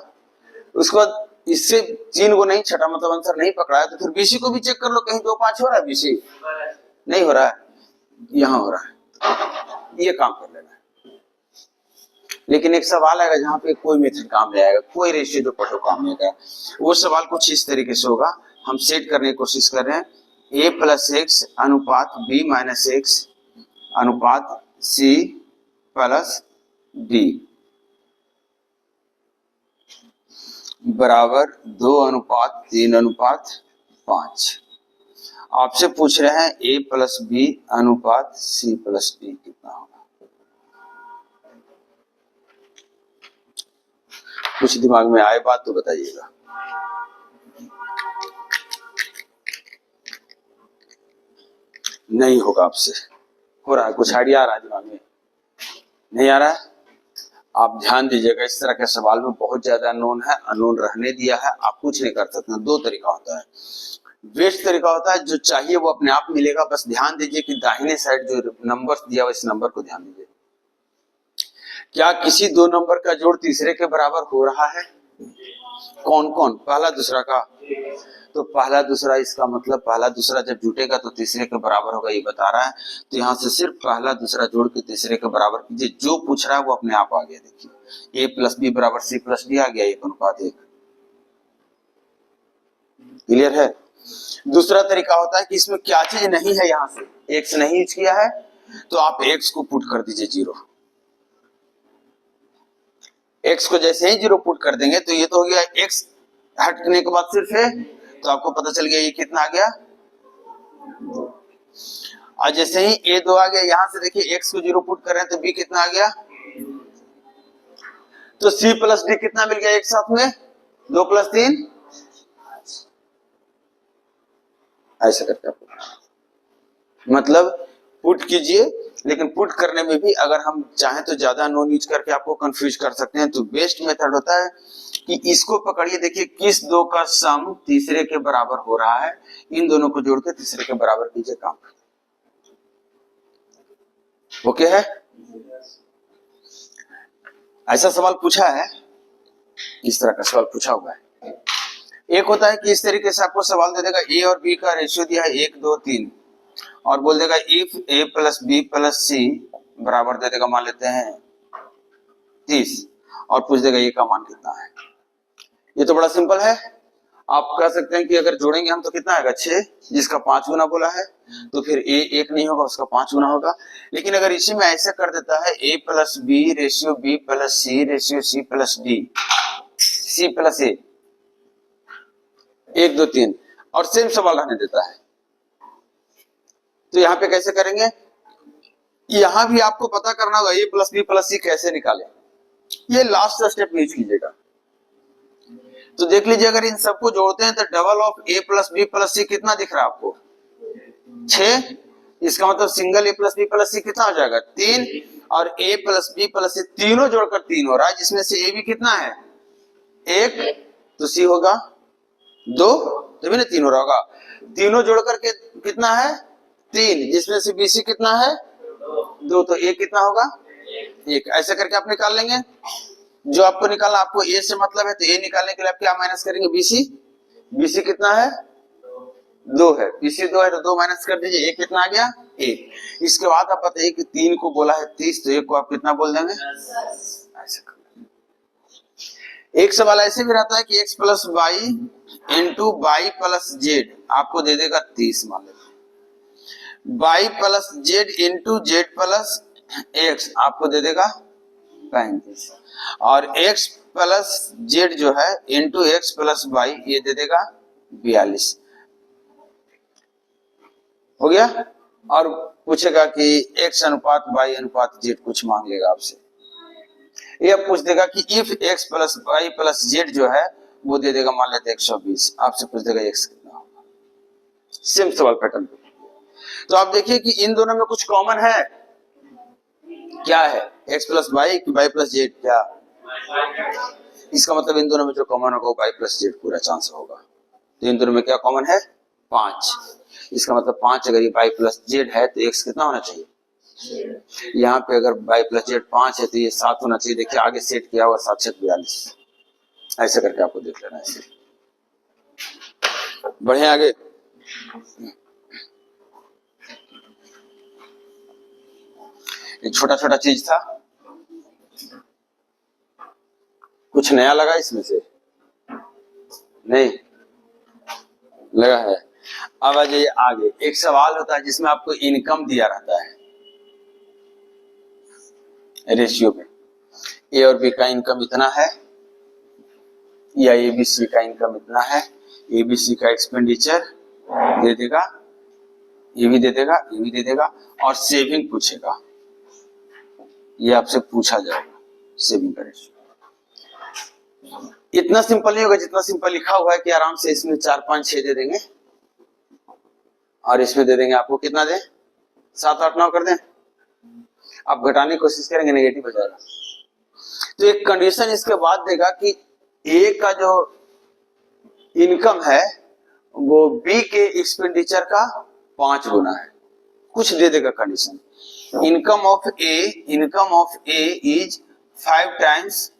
उसके बाद इससे 3 को नहीं छठा, मतलब आंसर नहीं पकड़ा है, तो फिर बीसी को भी चेक कर लो, कहीं 2 5 हो रहा है, बीसी नहीं हो रहा है, यहाँ हो रहा है, ये काम कर लेना है। लेकिन एक सवाल आएगा जहां पे कोई मेथड काम नहीं आएगा, कोई रेशियो जो पढ़ो काम नहीं आएगा। वो सवाल कुछ इस तरीके से होगा, हम सेट करने की कोशिश कर रहे हैं, a प्लस एक्स अनुपात b माइनस एक्स अनुपात c प्लस d बराबर 2:3:5। आपसे पूछ रहे हैं a प्लस बी अनुपात c प्लस डी कितना होगा। कुछ दिमाग में आए बात तो बताइएगा। नहीं होगा आपसे, हो रहा है, कुछ आइडिया आ रहा है दिमाग में, नहीं आ रहा है? आप ध्यान दीजिएगा, इस तरह के सवाल में बहुत ज्यादा अननोन है, अननोन रहने दिया है, आप कुछ नहीं कर सकते। 2 तरीका होता है, बेस्ट तरीका होता है जो चाहिए वो अपने आप मिलेगा, बस ध्यान दीजिए कि दाहिने साइड जो नंबर दिया हुआ इस नंबर को ध्यान दीजिए, क्या किसी 2 नंबर का जोड़ तीसरे के बराबर हो रहा है? कौन कौन? पहला दूसरा का। तो पहला दूसरा, इसका मतलब पहला दूसरा जब जुटेगा तो तीसरे के बराबर होगा, ये बता रहा है। तो यहाँ से सिर्फ पहला दूसरा जोड़ के तीसरे के बराबर कीजिए, जो पूछ रहा है वो अपने आप आ गया। देखिए a प्लस बी बराबर सी प्लस डी आ गया, 1:1। क्लियर है? दूसरा तरीका होता है कि इसमें क्या चीज नहीं है, यहाँ से एक्स नहीं यूज किया है, तो आप एक्स को पुट कर दीजिए 0। एक्स को जैसे ही 0 पुट कर देंगे तो ये तो हो गया एक्स हटने के बाद सिर्फ है, तो आपको पता चल गया ये कितना आ गया। और जैसे ही a2 आ गया, यहां से देखिए x को 0 पुट कर रहे हैं तो b कितना आ गया, तो c प्लस d कितना मिल गया एक साथ में, 2 + 3। ऐसा करके आपको मतलब पुट कीजिए, लेकिन पुट करने में भी अगर हम चाहें तो ज्यादा नोन यूज करके आपको कंफ्यूज कर सकते हैं। तो बेस्ट मेथड होता है कि इसको पकड़िए, देखिए किस दो का सम तीसरे के बराबर हो रहा है, इन दोनों को जोड़ के तीसरे के बराबर कीजिए, काम। ओके है? ऐसा सवाल पूछा है, इस तरह का सवाल पूछा हुआ है। एक होता है कि इस तरीके से आपको सवाल दे देगा, ए और बी का रेशियो दिया है 1, 2, 3, और बोल देगा if a plus b plus c बराबर दे देगा, मान लेते हैं 30, और पूछ देगा a का मान कितना है। ये तो बड़ा सिंपल है। आप कह सकते हैं कि अगर जोड़ेंगे हम तो कितना आएगा, 6, जिसका 5 गुना बोला है, तो फिर a 1 नहीं होगा, उसका 5 गुना होगा। लेकिन अगर इसी में ऐसे कर देता है a plus B ratio b plus C ratio c plus D, c plus a, 1, 2, 3, और सेम सवाल रहने देता है, तो यहाँ पे कैसे करेंगे? यहां भी आपको पता करना होगा a प्लस बी प्लस सी कैसे निकालें, ये लास्ट स्टेप यूज कीजिएगा। तो देख लीजिए, अगर इन सबको जोड़ते हैं तो double of a plus b plus c कितना दिख रहा है आपको, 6। इसका मतलब single a plus b plus c कितना हो जाएगा, 3, और a plus b plus c तीनों जोड़कर 3 हो रहा है, जिसमें से a भी कितना है, 1, तो c होगा 2, तभी ना 3 हो रहा होगा। तीनों जोड़कर के कितना है, 3, जिसमें से bc कितना है, 2, तो a कितना होगा, 1। ऐसे करके आप निकाल लेंगे। जो आपको निकालना, आपको a से मतलब है, तो a निकालने के लिए आप क्या माइनस करेंगे, bc कितना है, 2 है, bc 2 है, तो 2 माइनस कर दीजिए, a कितना आ गया, 1। इसके बाद आप बताइए कि 3 को बोला है 30, तो 1 को आप कितना बोल देंगे, ऐसे कर। एक सवाल ऐसे भी रहता है कि x plus Y into Y plus Z आपको दे देगा 30, मान लेते हैं। Y plus Z into Z plus X आपको दे देगा 35, और x प्लस जेड जो है इंटू एक्स प्लस वाई, ये दे देगा 42। हो गया? और पूछेगा कि x अनुपात वाई अनुपात जेड, कुछ मांगेगा आपसे। ये पूछ देगा कि if x plus Y plus Z जो है वो दे देगा, मान लेते हैं 120, आपसे पूछ देगा x कितना होगा। सेम सवाल पैटर्न पे। तो आप देखिए कि इन दोनों में कुछ कॉमन है, क्या है, x प्लस वाई कि वाई प्लस जेड, क्या? इसका मतलब इन दोनों में जो कॉमन होगा वो वाई प्लस जेड पूरा चांस होगा। तो इन दोनों में क्या कॉमन है, 5। इसका मतलब 5, अगर ये वाई प्लस जेड है तो x कितना होना चाहिए, यहाँ पे अगर y प्लस जेड 5 है तो ये 7 होना चाहिए। देखिए आगे सेट किया हुआ 7 7 42, ऐसे करके आपको देख लेना है। बढ़े आगे। एक छोटा छोटा चीज था, कुछ नया लगा इसमें से, नहीं लगा है। अब आ जाइए आगे। एक सवाल होता है जिसमें आपको इनकम दिया रहता है रेशियो में, ए और बी का इनकम इतना है, या ए बी सी का इनकम इतना है, ए बी सी का एक्सपेंडिचर दे देगा, ये भी दे देगा, ये भी दे देगा, और सेविंग पूछेगा। ये आपसे पूछा जाएगा सेविंग का रेशियो। इतना सिंपल नहीं होगा जितना सिंपल लिखा हुआ है कि आराम से इसमें 4, 5, 6 दे देंगे, और इसमें दे देंगे आपको कितना दें, 7, 8, 9 कर दें। आप घटाने की कोशिश करेंगे, नेगेटिव हो जाएगा। तो एक कंडीशन इसके बाद देगा कि ए का जो इनकम है वो बी के एक्सपेंडिचर का 5 गुना है, कुछ दे देगा condition. Income of A is 5 times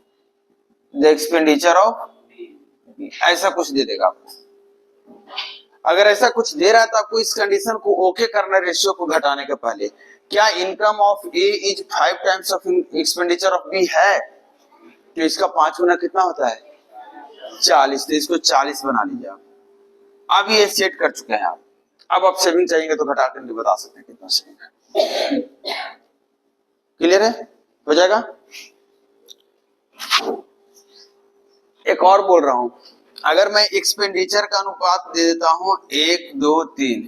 the expenditure of ऐसा कुछ दे देगा आपको। अगर ऐसा कुछ दे रहा है तो आपको इस कंडीशन को ओके करना है, रेशियो को घटाने के पहले। क्या income of A is 5 times of expenditure of B है, तो इसका 5 गुना कितना होता है 40, तो इसको 40 बना लीजिए आप। अब ये सेट कर चुके हैं आप। अब आप सेविंग चाहिए तो घटा करके बता सकते हैं कितना सेविंग है। क्लियर है, हो जाएगा। एक और बोल रहा हूं, अगर मैं एक्सपेंडिचर का अनुपात दे देता हूं 1 2 3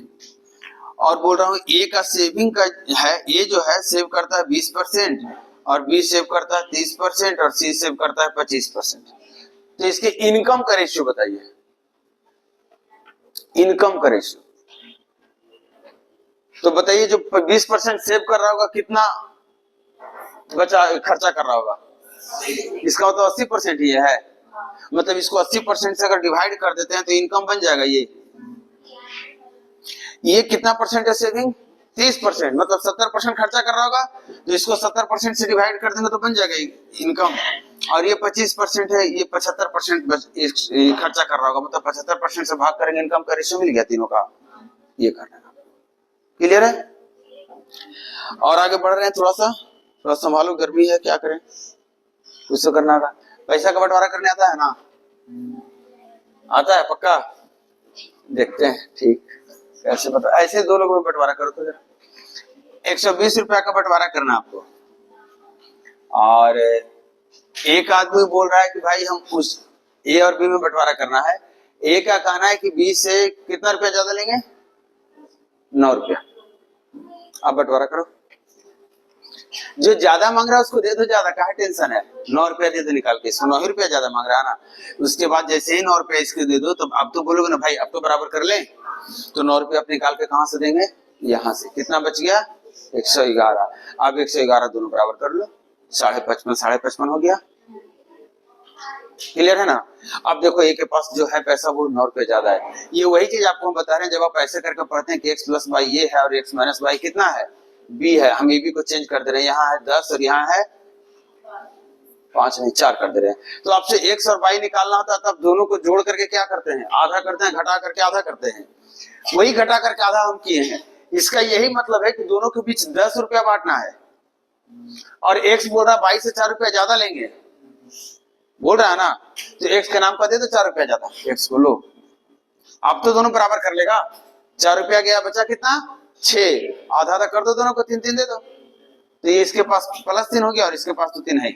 और बोल रहा हूं ए का सेविंग का है, ए जो है सेव करता है 20% और बी सेव करता है 30% और सी सेव करता है 25%, तो इसके इनकम का रेशियो बताइए। इनकम का रेशियो तो बताइए, जो 20% सेव कर रहा होगा कितना बचा खर्चा कर रहा होगा, इसका मतलब 80% ही है। मतलब इसको 80% से अगर डिवाइड कर देते हैं तो इनकम बन जाएगा। ये कितना परसेंट है सेविंग 30%, मतलब 70% खर्चा कर रहा होगा, तो इसको 70% से डिवाइड कर देंगे तो बन जाएगा इनकम। और ये 25% है, ये 75% खर्चा कर रहा होगा, मतलब 75% से भाग करेंगे, इनकम का रेशियो मिल गया तीनों का। ये करना क्लियर है। और आगे बढ़ रहे हैं, थोड़ा संभालो, गर्मी है, क्या करें, कुछ तो करना होगा। पैसा का बंटवारा करने आता है ना, आता है पक्का, देखते हैं ठीक कैसे बता। ऐसे दो लोगों में बंटवारा करो तो 120 रुपया का बंटवारा करना आपको, और एक आदमी बोल रहा है कि भाई हम उस ए और बी में बंटवारा करना है। ए का कहना है कि बी से कितना रुपया ज्यादा लेंगे 9 रुपया। अब बंटवारा करो, जो ज्यादा मांग रहा है उसको दे दो ज्यादा, क्या टेंशन है, 9 रुपया दे दो निकाल के, इसको 9 ही रुपया ज्यादा मांग रहा है ना। उसके बाद जैसे ही 9 रुपया इसको दे दो तो अब तो बोलोगे ना भाई अब तो बराबर कर ले, तो 9 रुपया आप निकाल के कहां से देंगे, यहां से। कितना बच गया 111। अब 111 दोनों बराबर कर लो, 55.5 हो गया। क्लियर है ना। अब देखो ए के पास जो है पैसा वो 9 रुपये ज्यादा है। ये वही चीज आपको हम बता रहे हैं, जब आप ऐसे करके पढ़ते हैं कि एक्स प्लस वाई ये है और एक्स माइनस वाई कितना है बी है, हम ए बी को चेंज कर दे रहे हैं, यहाँ है 10 और यहाँ है 5 नहीं 4 कर दे रहे हैं। तो आपसे एक्स और वाई निकालना होता है, तब दोनों को जोड़ करके क्या करते हैं, आधा करते हैं, घटा करके आधा करते हैं। वही घटा करके आधा हम किए हैं। इसका यही मतलब है कि दोनों के बीच 10 रुपया बांटना है, और एक्स बोल रहा है वाई से 4 रुपया ज्यादा लेंगे, बोल रहा है ना, तो एक्स के नाम का दे दो 4 रुपया ज्यादा, एक्स को लो। अब तो दोनों बराबर कर लेगा, 4 रुपया गया, बचा कितना 6, आधा आधा कर दो दोनों को, 3 दे दो, तो ये इसके पास +3 हो गया और इसके पास तो 3 है।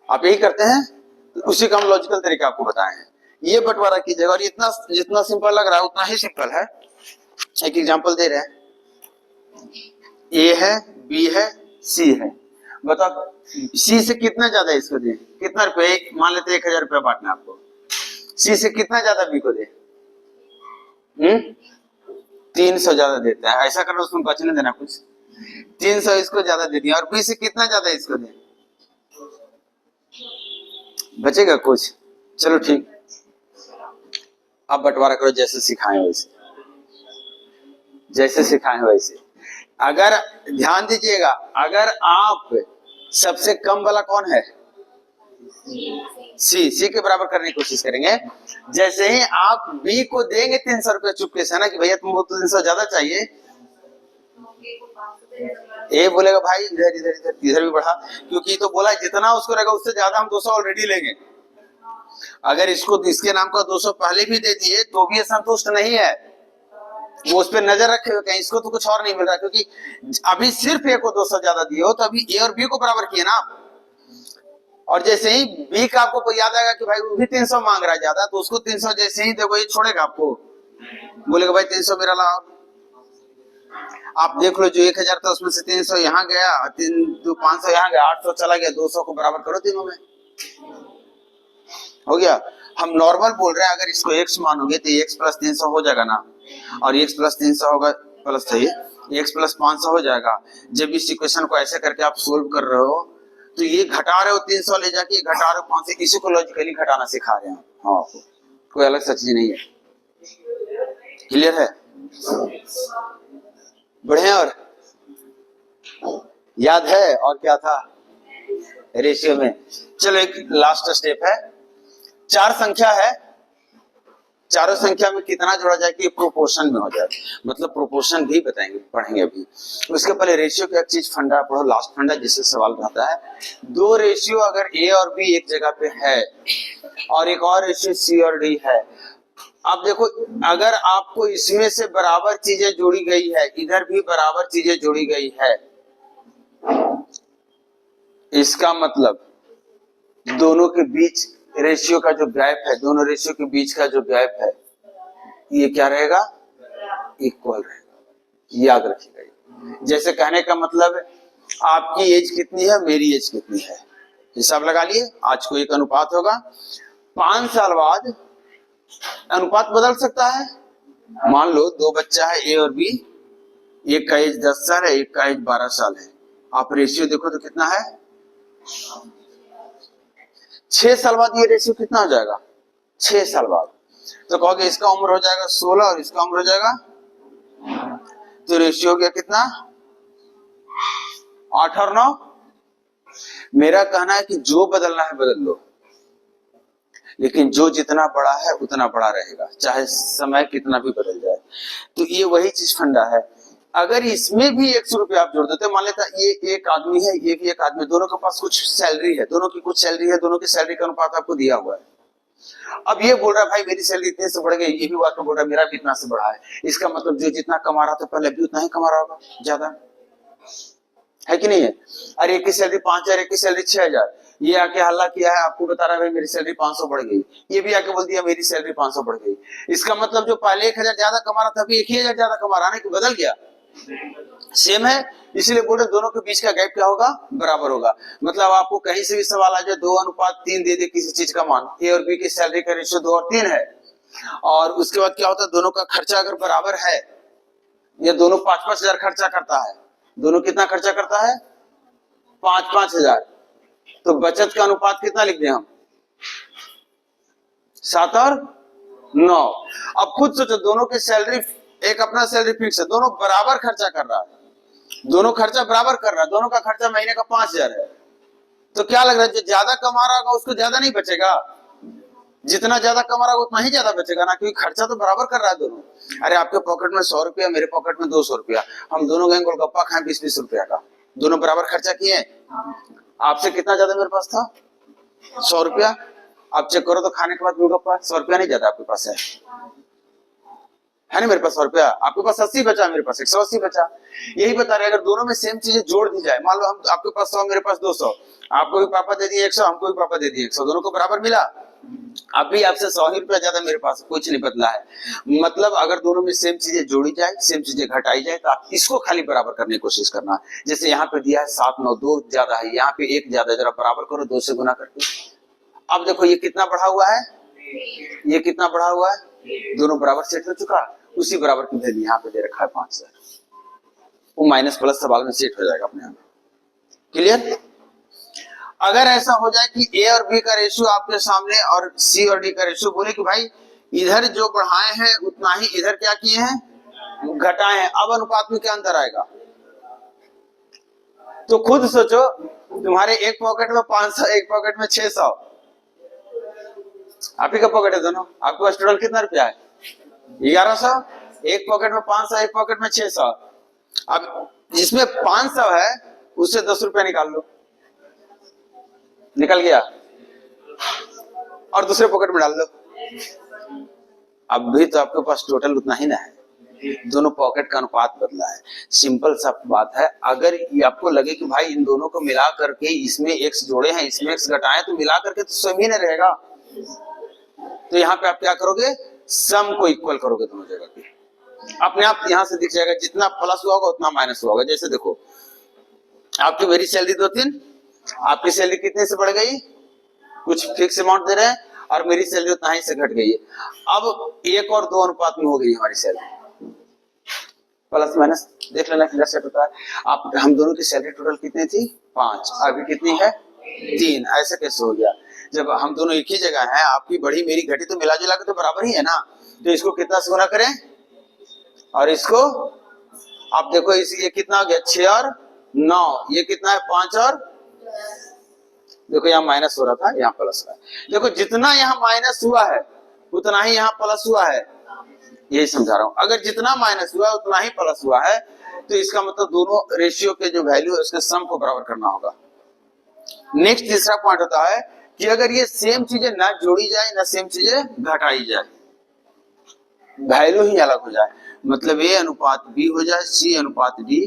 आप यही करते हैं, तो उसी का हम लॉजिकल तरीका आपको बताए हैं। ये बंटवारा कीजिएगा, और इतना जितना सिंपल लग रहा है उतना ही सिंपल है। एक एग्जांपल दे रहे हैं, ए है बी है सी है, बताओ सी से कितना ज्यादा इसको दे, कितना रुपए, मान लेते 1000 रुपया बांटना आपको, सी से कितना ज्यादा बी को दे 300 ज्यादा देता है। ऐसा करना, उसमें बचने देना कुछ, 300 इसको ज्यादा दे दिया, और बी से कितना ज्यादा इसको दे, बचेगा कुछ, चलो ठीक। अब बंटवारा करो जैसे सिखाए वैसे, जैसे सिखाए वैसे। अगर ध्यान दीजिएगा, अगर आप सबसे कम वाला कौन है सी के बराबर करने की कोशिश करेंगे। जैसे ही आप बी को देंगे 300 रुपया चुपके से ना कि भैया तुमको तो 300 ज्यादा चाहिए, ए बोलेगा भाई इधर इधर इधर इधर भी बढ़ा, क्योंकि तो बोला जितना उसको रहेगा उससे ज्यादा हम 200 ऑलरेडी लेंगे। अगर इसको इसके नाम का 200 पहले भी दे दिए तो भी संतुष्ट नहीं है, वो उस पर नजर रखे हुए कहीं इसको तो कुछ और नहीं मिल रहा, क्योंकि अभी सिर्फ ए को 200 ज्यादा दिए हो, तो अभी ए और बी को बराबर किए ना। और जैसे ही बी का आपको याद आएगा कि भाई वो भी 300 मांग रहा है ज्यादा, तो उसको 300 जैसे ही देखो ये छोड़ेगा आपको, बोलेगा भाई 300 मेरा लाओ। आप देख लो जो 1000 था उसमें से 300 यहाँ गया, 500 यहाँ गया, 800 चला गया, 200 को बराबर करो तीनों में, हो गया। हम नॉर्मल बोल रहे हैं, अगर इसको x मानोगे तो x + 300 हो जाएगा ना, और x + 300 होगा प्लस चाहिए, x + 500 हो जाएगा। जब इस इक्वेशन को ऐसे करके आप सोल्व कर रहे हो तो ये घटा रहे हो 300 ले जाके, घटा रहे हो 500, इसी को लॉजिकली घटाना सिखा रहे हैं। हाँ, कोई अलग सा चीज नहीं है। क्लियर है, बढ़िया। और याद है, और क्या था रेशियो में। चलो एक लास्ट स्टेप है, चार संख्या है, चारों संख्या में कितना जोड़ा जाए कि प्रोपोर्शन में हो जाए, मतलब प्रोपोर्शन भी बताएंगे, पढ़ेंगे अभी। उसके पहले रेशियो का एक चीज फंडा पढ़ो, लास्ट फंडा जिससे सवाल रहता है। दो रेशियो अगर ए और बी एक जगह पे है और एक और रेशियो सी और डी है, अब देखो अगर आपको इसमें से बराबर चीजें जोड़ी गई है, इधर भी बराबर चीजें जोड़ी गई है, इसका मतलब दोनों के बीच रेशियो का जो गैप है, दोनों रेशियो के बीच का जो गैप है, ये क्या रहेगा? इक्वल रहेगा। याद रखिएगा। जैसे कहने का मतलब है आपकी एज कितनी है, मेरी एज कितनी है, हिसाब लगा लिए। आज को एक अनुपात होगा, 5 साल बाद अनुपात बदल सकता है। मान लो दो बच्चा है ए और बी, एक का एज 10 साल है, एक का एज 12 साल है। आप रेशियो देखो तो कितना है? 6 साल बाद ये रेशियो कितना हो जाएगा? 6 साल बाद तो कहोगे इसका उम्र हो जाएगा 16 और इसका उम्र हो जाएगा, तो रेशियो हो गया कितना? 8 और 9। मेरा कहना है कि जो बदलना है बदल लो, लेकिन जो जितना बड़ा है उतना बड़ा रहेगा, चाहे समय कितना भी बदल जाए। तो ये वही चीज फंडा है। अगर इसमें भी 100 रुपया आप जोड़ देते, मान लेता ये एक आदमी है, ये भी एक आदमी, दोनों के पास कुछ सैलरी है, दोनों की कुछ सैलरी है, दोनों की सैलरी का अनुपात आपको दिया हुआ है। अब ये बोल रहा है भाई मेरी सैलरी इतने से बढ़ गई, ये भी बात बोल रहा है मेरा भी इतना से बढ़ा है। इसका मतलब जो जितना कमा रहा था पहले भी उतना ही कमा रहा होगा, ज्यादा है कि नहीं है? अरे एक की सैलरी 5000, एक की सैलरी 6000, ये आके हल्ला किया है, आपको बता रहा है भाई मेरी सैलरी 500 बढ़ गई, ये भी आके बोल दिया मेरी सैलरी 500 बढ़ गई। इसका मतलब जो पहले 1000 ज्यादा कमा रहा था अभी 1000 ज्यादा कमा रहा है, कि बदल गया? सेम है। इसलिए बोल रहे दोनों के बीच का गैप क्या होगा? बराबर होगा। मतलब आपको कहीं से भी सवाल आ जाए 2:3 दे दे किसी चीज का मान, ए और बी की सैलरी का रेशियो 2 और 3 है, और उसके बाद क्या होता है, दोनों का खर्चा अगर बराबर है, या दोनों 5-5 हजार खर्चा करता है, दोनों कितना खर्चा करता है? 5-5 हजार, तो बचत का अनुपात कितना लिख दें हम? 7 और 9। अब खुद सोचो, दोनों की सैलरी, एक अपना सैलरी फिक्स है, दोनों बराबर खर्चा कर रहा है, दोनों खर्चा बराबर कर रहा है, दोनों का खर्चा महीने का 5000 है, तो क्या लग रहा है जो ज्यादा कमा रहा होगा उसको ज्यादा नहीं बचेगा? जितना ज्यादा कमा रहा होगा उतना ही ज्यादा बचेगा ना, क्योंकि खर्चा तो बराबर कर रहा है दोनों। अरे आपके पॉकेट में 100 रुपया, मेरे पॉकेट में 200 रुपया, हम दोनों गए गोलगप्पा खाएं 20-20 रुपया का, दोनों बराबर खर्चा किए। आपसे कितना ज्यादा मेरे पास था? 100 रुपया। आप चेक करो तो खाने के बाद गोलगप्पा 100 रुपया नहीं ज्यादा आपके पास है ना? मेरे पास 100 रुपया, आपके पास 80 बचा, मेरे पास 180 बचा। यही बता रहे अगर दोनों में सेम चीजें जोड़ दी जाए, मान लो हम आपके पास 100, मेरे पास 200, आपको भी पापा दे दिए 100, हमको भी पापा दे दिए 100, दोनों को बराबर मिला। अभी आपसे 100 ही रुपया ज्यादा, मेरे पास कुछ नहीं बदला है। मतलब अगर दोनों में सेम चीजें जोड़ी जाए, सेम चीजें घटाई जाए, तो आप इसको खाली बराबर करने की कोशिश करना। जैसे यहाँ पे दिया है 7, 9, 2 ज्यादा है, यहाँ पे 1 ज्यादा, जरा बराबर करो 2 से गुना करके। अब देखो ये कितना बढ़ा हुआ है, ये कितना बढ़ा हुआ है, दोनों बराबर सेट हो चुका, उसी बराबर की वैल्यू यहाँ पे दे रखा है 5000, वो माइनस प्लस सवाल में सेट हो जाएगा अपने आप। क्लियर? अगर ऐसा हो जाए कि ए और बी का रेशियो आपके सामने और सी और डी का रेशियो, बोले कि भाई इधर जो बढ़ाए हैं उतना ही इधर क्या किए हैं, घटाए हैं, अब अनुपात में क्या अंतर आएगा? तो खुद सोचो, तुम्हारे एक पॉकेट में 500, एक पॉकेट में 600, आप ही का पॉकेट है दोनों, आपके पास टोटल कितना रुपया है? 1100। एक पॉकेट में 500, एक पॉकेट में 600। अब जिसमें 500 है उससे 10 रुपया निकाल लो, निकल गया, और दूसरे पॉकेट में डाल लो। अब भी तो आपके पास टोटल उतना ही ना है, दोनों पॉकेट का अनुपात बदला है। सिंपल सा बात है। अगर ये आपको लगे कि भाई इन दोनों को मिला करके इसमें x जोड़े हैं, इसमें x घटाएं, तो मिला करके तो सम ही नहीं रहेगा। तो यहाँ पे आप क्या करोगे, सम को इक्वल करोगे दोनों जगह की, अपने आप यहाँ से दिख जाएगा, जितना प्लस हुआ होगा उतना माइनस हुआ होगा। जैसे देखो आपकी मेरी सैलरी 2-3, आपकी सैलरी कितने से बढ़ गई, कुछ फिक्स अमाउंट दे रहे हैं, और मेरी सैलरी उतना ही से घट गई है। अब 1 और 2 अनुपात में हो गई हमारी सैलरी, प्लस माइनस देख लेना कितना सेट होता है। आप हम दोनों की सैलरी टोटल कितनी थी? 5, अभी कितनी है? 3। ऐसे कैसे हो गया? जब हम दोनों एक ही जगह हैं, आपकी बढ़ी मेरी घटी, तो मिला जुला के तो बराबर ही है ना। तो इसको कितना से गुना करें, और इसको आप देखो, इस ये कितना हो गया, 6 और 9, ये कितना है 5 और देखो यहाँ माइनस हो रहा था, यहाँ प्लस हुआ है। देखो जितना यहाँ माइनस हुआ है उतना ही यहाँ प्लस हुआ है, यही समझा रहा हूं। अगर जितना माइनस हुआ है उतना ही प्लस हुआ है, तो इसका मतलब दोनों रेशियो के जो वैल्यू है उसके सम को बराबर करना होगा। नेक्स्ट तीसरा पॉइंट होता है कि अगर ये सेम चीजें ना जोड़ी जाए ना सेम चीजें घटाई जाए, वैल्यू ही अलग हो जाए, मतलब ए अनुपात बी हो जाए, सी अनुपात डी,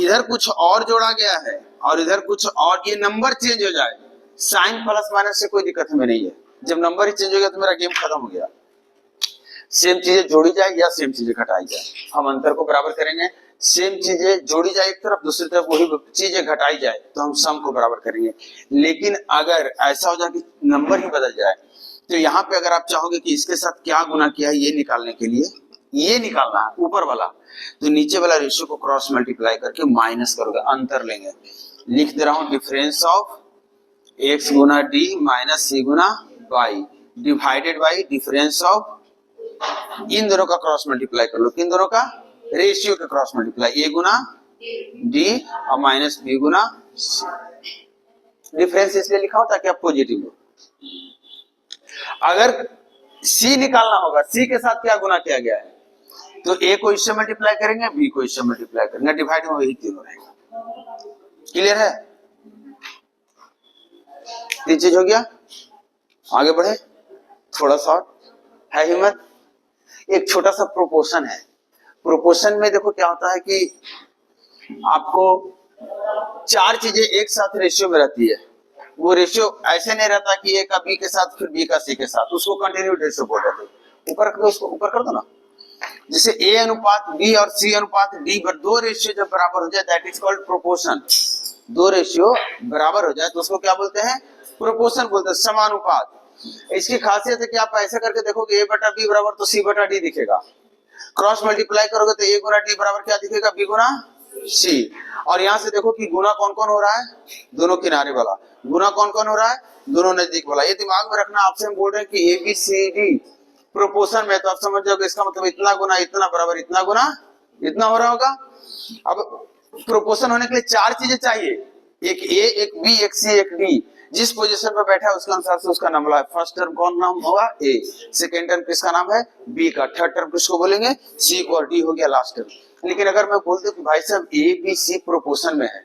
इधर कुछ और जोड़ा गया है और इधर कुछ और, ये नंबर चेंज हो जाए, साइन प्लस माइनस से कोई दिक्कत हमें नहीं है। जब नंबर ही चेंज हो गया तो मेरा गेम खत्म हो गया। सेम चीजें जोड़ी जाए या सेम चीजें घटाई जाए, हम अंतर को बराबर करेंगे। सेम चीजें जोड़ी जाए एक तरफ, दूसरी तरफ वही चीजें घटाई जाए तो हम सम को बराबर करेंगे। लेकिन अगर ऐसा हो जाए कि नंबर ही बदल जाए, तो यहाँ पे अगर आप चाहोगे कि इसके साथ क्या गुना किया है ये निकालने के लिए, ये निकालना है ऊपर वाला, तो नीचे वाला रेशियो को क्रॉस मल्टीप्लाई करके माइनस करोगे, अंतर लेंगे। लिख दे रहा हूं डिफरेंस ऑफ x गुना डी माइनस सी गुना y divided by difference of, इन दोनों का क्रॉस मल्टीप्लाई कर लो, किन दोनों का, रेशियो का क्रॉस मल्टीप्लाई, ए गुना डी और माइनस बी गुना सी। डिफरेंस इसलिए लिखा हो ताकि आप पॉजिटिव हो। अगर सी निकालना होगा, सी के साथ क्या गुना किया गया है, तो ए को इससे मल्टीप्लाई करेंगे, बी को इससे मल्टीप्लाई करेंगे, डिवाइड में वही तीनों रहेगा। क्लियर है? तीन चीज हो गया, आगे बढ़े, थोड़ा सा है हिम्मत। एक छोटा सा प्रोपोर्शन है। प्रोपोर्शन में देखो क्या होता है कि आपको चार चीजें एक साथ रेशियो में रहती है। वो रेशियो ऐसे नहीं रहता कि ए का बी के साथ फिर बी का सी के साथ, उसको कंटिन्यूड रेशियो बोल रहे थे। ऊपर कर दो, उसको ऊपर कर दो ना। जैसे ए अनुपात बी और सी अनुपात डी, पर दो रेशियो जब बराबर हो जाए दैट इज कॉल्ड प्रोपोर्शन। दो रेशियो बराबर हो जाए तो उसको क्या बोलते हैं, प्रोपोर्शन बोलते हैं, समानुपात। इसकी खासियत है कि आप ऐसे करके देखोगे ए बटा बी बराबर तो सी बटा डी दिखेगा, क्रॉस मल्टीप्लाई करोगे तो ए गुना डी बराबर क्या दिखेगा, बी गुना सी। और यहाँ से देखो कि गुना कौन कौन हो रहा है, दोनों किनारे वाला। गुना कौन कौन हो रहा है, दोनों नजदीक वाला। ये दिमाग में रखना। आपसे हम बोल रहे हैं कि A B C D proportion में, तो आप समझ जाओगे इसका मतलब इतना गुना इतना बराबर इतना गुना इतना हो रहा होगा। अब प्रोपोर्शन होने के लिए चार चीजें चाहिए, एक ए एक बी एक सी एक डी। जिस पोजीशन पर बैठा है उसके अनुसार से उसका नाम है। फर्स्ट टर्म कौन नाम होगा, ए। सेकेंड टर्म किसका नाम है, बी का। थर्ड टर्म किसको बोलेंगे, सी को। और डी हो गया लास्ट टर्म। लेकिन अगर मैं बोल दूं कि भाई साहब ए बी सी प्रोपोर्शन में है,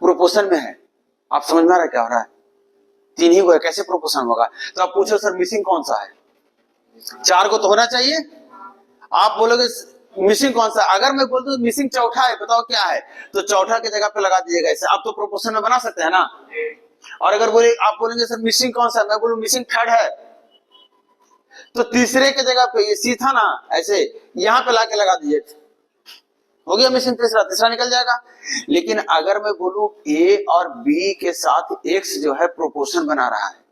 प्रोपोर्शन में है, आप समझ में आ रहा है क्या हो रहा है, तीन ही को है, कैसे प्रोपोर्शन होगा। तो आप पूछो सर मिसिंग कौन सा है, चार को तो होना चाहिए। आप बोलोगे मिसिंग कौन सा, अगर मैं बोल दूं मिसिंग चौथा है, बताओ क्या है, तो चौथा की जगह पे लगा दीजिएगा ऐसे। आप तो प्रोपोर्शन में बना सकते हैं ना। और अगर बोले आप बोलेंगे सर मिसिंग कौन सा, मैं बोलूं मिसिंग थर्ड है, तो तीसरे के जगह पे ये सी था ना, ऐसे यहाँ पे लाके लगा दीजिए, हो गया मिसिंग तीसरा, तीसरा निकल जाएगा। लेकिन अगर मैं बोलूं ए और बी के साथ एक्स जो है प्रोपोर्शन बना रहा है,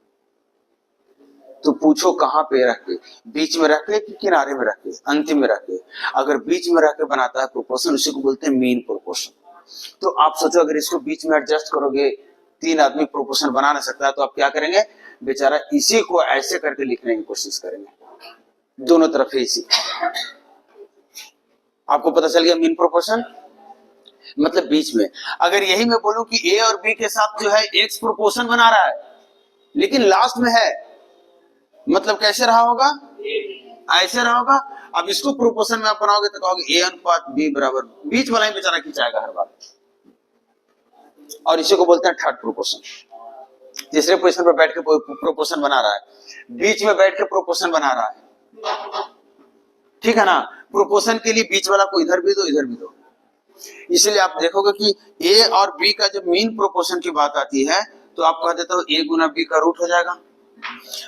तो पूछो कहां पे रख के, बीच में रख के कि किनारे में रख के, अंतिम में रख के। अगर बीच में रख के बनाता है प्रोपोर्शन, उसी को बोलते हैं मीन प्रोपोर्शन। तो आप सोचो अगर इसको बीच में एडजस्ट करोगे, तीन आदमी प्रोपोर्शन बना नहीं सकता, तो आप क्या करेंगे, बेचारा इसी को ऐसे करके लिखने की कोशिश करेंगे, दोनों तरफ है इसी। आपको पता चल गया मीन प्रोपोर्शन मतलब बीच में। अगर यही मैं बोलूं कि ए और बी के साथ जो है एक्स प्रोपोर्शन बना रहा है, लेकिन लास्ट में है, मतलब कैसे रहा होगा, ऐसे रहा होगा। अब इसको प्रोपोर्शन में आप बनाओगे तो कहोगे ए अनुपात बी बराबर, बीच वाला ही बेचारा खिंचाएगा हर बार, और इसी को बोलते हैं थर्ड प्रोपोर्शन। तीसरे पोजीशन पर बैठ के प्रोपोर्शन बना रहा है, बीच में बैठ के प्रोपोर्शन बना रहा है, ठीक है ना। प्रोपोर्शन के लिए बीच वाला को इधर भी दो इधर भी दो। इसलिए आप देखोगे कि ए और बी का जब मीन प्रोपोर्शन की बात आती है तो आप कह देते हो ए गुना बी का रूट हो जाएगा।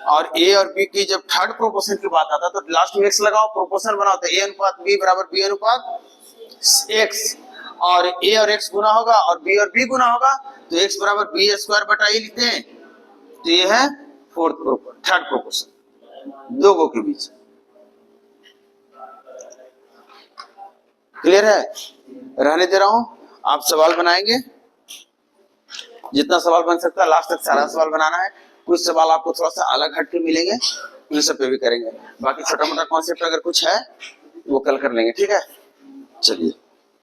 और ए और बी की जब थर्ड प्रोपोर्शन की बात आता है तो लास्ट में एक्स लगाओ, प्रोपोर्शन बनाओ, तो ए अनुपात बी बराबर बी अनुपात एक्स। और ए और एक्स गुना होगा और बी गुना होगा, तो एक्स बराबर बी स्क्वायर बटा ए लिखते हैं। तो ये है थर्ड प्रोपोर्शन, दो गो के बीच। क्लियर है? रहने दे रहा हूं, आप सवाल बनाएंगे, जितना सवाल बन सकता है लास्ट तक सारा सवाल बनाना है। कुछ सवाल आपको थोड़ा सा अलग हट के मिलेंगे, उन सब पे भी करेंगे। बाकी छोटा मोटा कॉन्सेप्ट अगर कुछ है वो कल कर लेंगे, ठीक है। चलिए।